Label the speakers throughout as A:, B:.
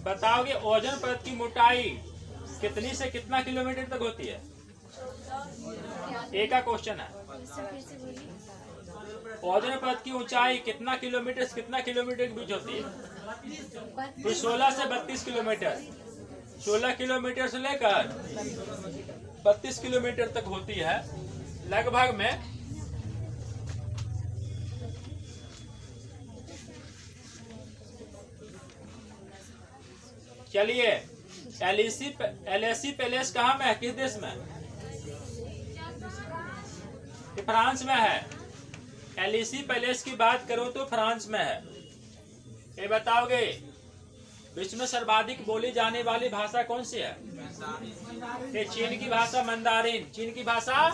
A: बताओगे ओजोन परत की मोटाई कितनी से कितना किलोमीटर तक होती है? एक का क्वेश्चन है। ओजोन परत की ऊंचाई कितना किलोमीटर से कितना किलोमीटर के बीच होती है? तो 16 से 32 किलोमीटर, 16 किलोमीटर से लेकर 32 किलोमीटर तक होती है लगभग में। चलिए एलएसी पैलेस कहाँ में है, किस देश में? फ्रांस में है। एलएसी पैलेस की बात करूं तो फ्रांस में है। ये बताओगे विश्व में सर्वाधिक बोली जाने वाली भाषा कौन सी है? ये चीन की भाषा मंदारिन। चीन की भाषा।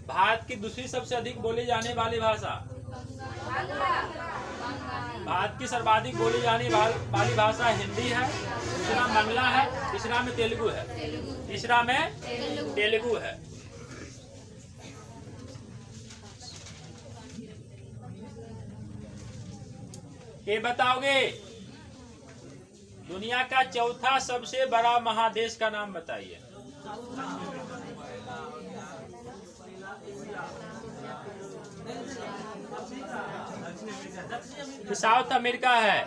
A: भारत की दूसरी सबसे अधिक बोली जाने वाली भाषा? भारत की सर्वाधिक बोली जाने वाली भाषा हिंदी है, दूसरा बांग्ला है, तीसरा में तेलुगु है। तीसरा में तेलुगु है। ये बताओगे दुनिया का चौथा सबसे बड़ा महादेश का नाम बताइए। साउथ अमेरिका है।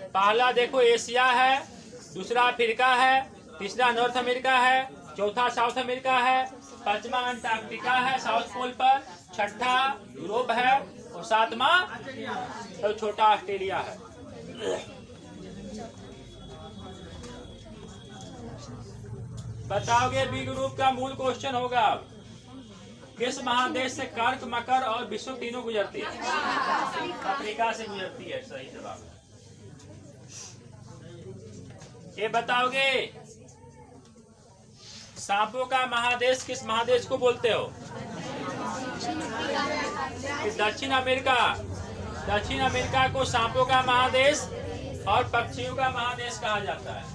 A: पहला देखो एशिया है, दूसरा अफ्रीका है, तीसरा नॉर्थ अमेरिका है, चौथा साउथ अमेरिका है, पांचवा अंटार्कटिका है साउथ पोल पर, छठा यूरोप है और सातवां और छोटा ऑस्ट्रेलिया है। बताओगे बी ग्रुप का मूल क्वेश्चन होगा किस महादेश से कर्क, मकर और विषुव तीनों गुजरती है? अफ्रीका से गुजरती है। सही जवाब। ये बताओगे सांपों का महादेश किस महादेश को बोलते हो? दक्षिण अमेरिका। दक्षिण अमेरिका को सांपों का महादेश और पक्षियों का महादेश कहा जाता है।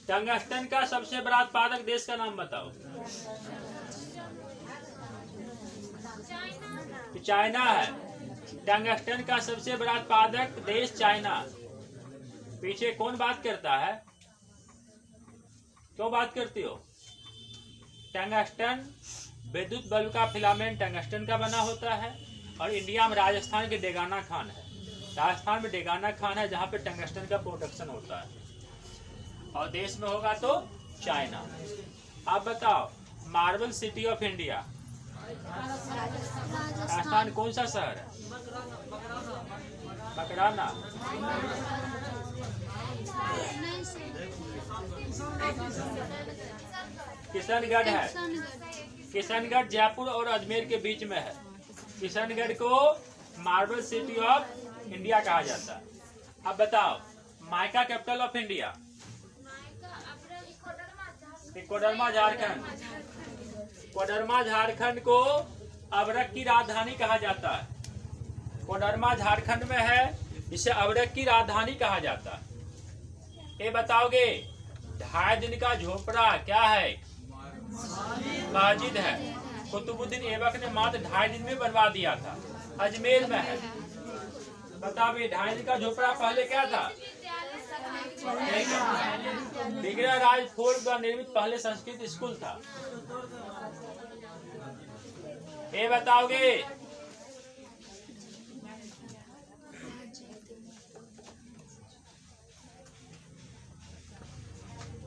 A: टंगस्टन का सबसे बड़ा उत्पादक देश का नाम बताओ। चाइना है। टंगस्टन का सबसे बड़ा उत्पादक देश चाइना। पीछे कौन बात करता है? क्यों बात करती हो? टंगस्टन विद्युत बल्ब का फिलामेंट टंगस्टन का बना होता है और इंडिया में राजस्थान के डेगाना खान है। राजस्थान में डेगाना खान है जहाँ पे टंगस्टन का प्रोडक्शन होता है और देश में होगा तो चाइना। आप बताओ marble city of India Rajasthan कौन सा शहर है? मकराना। किशनगढ़ है। किशनगढ़ जयपुर और अजमेर के बीच में है। किशनगढ़ को मार्बल सिटी ऑफ इंडिया कहा जाता है। अब बताओ mica capital of India? Koderma Jharkhand. Koderma Jharkhand को अबरक की राजधानी कहा जाता है। कोडरमा झारखंड में है, इसे अबरक की राजधानी कहा जाता है। ये बताओगे 2.5 दिन का झोपड़ा क्या है? मस्जिद है। कुतुबुद्दीन ऐबक ने मात्र 2.5 दिन में बनवा दिया था। अजमेर में है। बताओ 2.5 दिन का झोपड़ा पहले क्या था? विग्रहराज फोर्ट का निर्मित पहले संस्कृत स्कूल था। ये बताओगे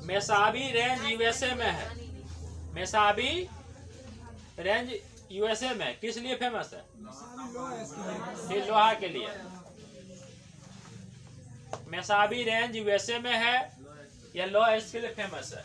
A: मेसाबी रेंज यूएसए में है। मेसाबी रेंज यूएसए में किस लिए फेमस है? लोहा के लिए। मेसाबी रेंज यूएसए में है, यह लोहा इसके लिए फेमस है।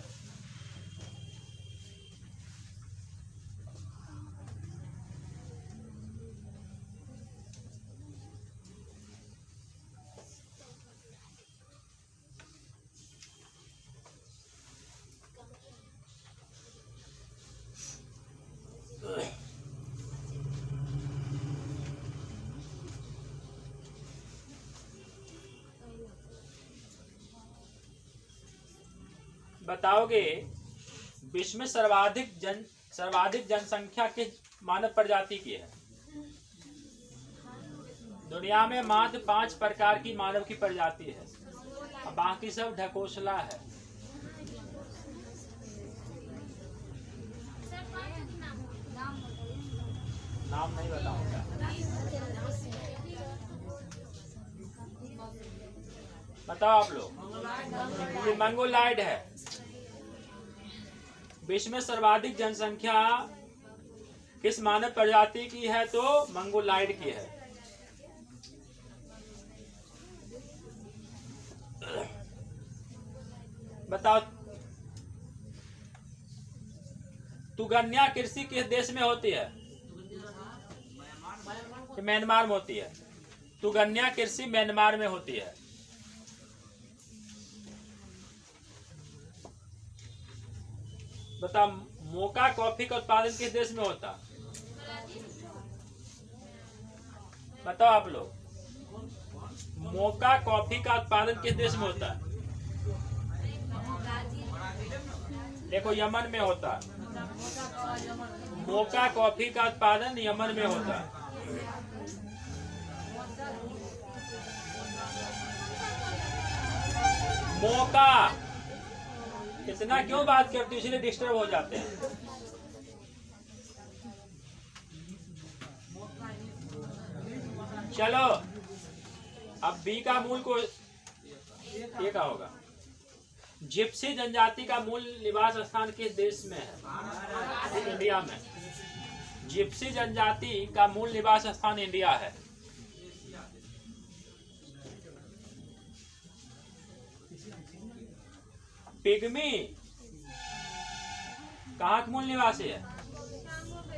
A: बताओगे विश्व में सर्वाधिक जनसंख्या किस मानव प्रजाति की है? दुनिया में मात्र 5 प्रकार की मानव की प्रजाति है, बाकी सब ढकोसला है। नाम नहीं बताऊंगा। बताओ आप लोग। ये मंगोलाइड है। विश्व में सर्वाधिक जनसंख्या किस मानव प्रजाति की है? तो मंगोलाइड की है। बताओ, तुगन्या कृषि किस देश में होती है? म्यांमार में होती है। तुगन्या कृषि म्यांमार में होती है। बताओ, मोका कॉफी का उत्पादन किस देश में होता? बताओ आप लोग, मोका कॉफी का उत्पादन किस देश में होता है? देखो, यमन में होता है। मोका कॉफी का उत्पादन यमन में होता है। मोका, इतना क्यों बात करती हो? इसलिए डिस्टर्ब हो जाते हैं। चलो, अब बी का मूल को ये का होगा। जिप्सी जनजाति का मूल निवास स्थान किस देश में है? इंडिया में। जिप्सी जनजाति का मूल निवास स्थान इंडिया है। पिग्मी कहाँ का मूल निवासी है?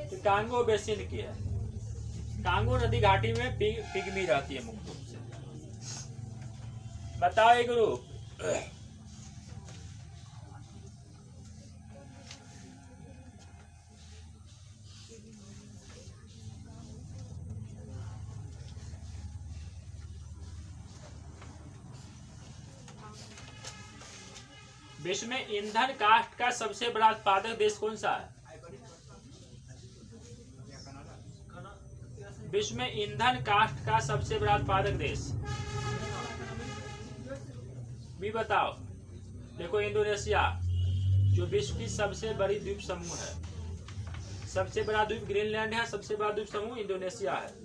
A: तो कांगो बेसिन की है। कांगो नदी घाटी में पिग्मी रहती है मुख्य रूप से। बताओ एक ग्रुप। विश्व में ईंधन काष्ठ का सबसे बड़ा उत्पादक देश कौन सा है? विश्व में ईंधन काष्ठ का सबसे बड़ा उत्पादक देश भी बताओ। देखो, इंडोनेशिया, जो विश्व की सबसे बड़ी द्वीप समूह है। सबसे बड़ा द्वीप ग्रीनलैंड है, सबसे बड़ा द्वीप समूह इंडोनेशिया है।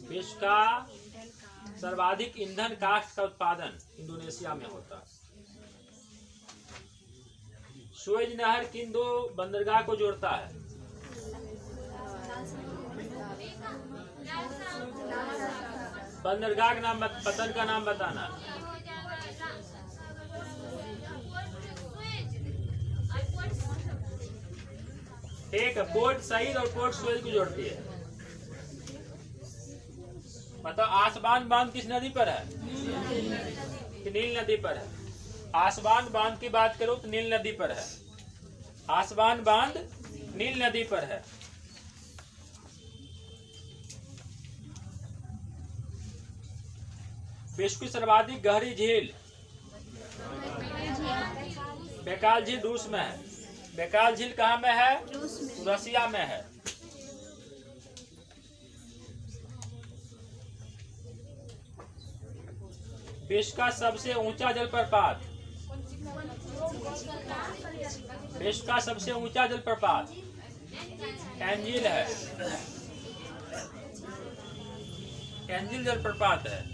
A: विश्व का सर्वाधिक ईंधन काष्ठ का उत्पादन इंडोनेशिया में होता है। सुएज नहर किन 2 बंदरगाह को जोड़ता है? बंदरगाह का नाम, पतन का नाम बताना। ठीक है, पोर्ट सईद और पोर्ट सुएज को जोड़ती है। मतलब आसवान बांध किस नदी पर है? नील नदी पर है। आसवान बांध की बात करो तो नील नदी पर है। आसवान बांध नील नदी पर है। विश्व की सर्वाधिक गहरी झील बैकाल झील रूस में है। बैकाल झील कहाँ में है? रसिया में है। विश्व का सबसे ऊंचा जलप्रपात। विश्व का सबसे ऊंचा जलप्रपात एंजिल है। एंजिल जलप्रपात है।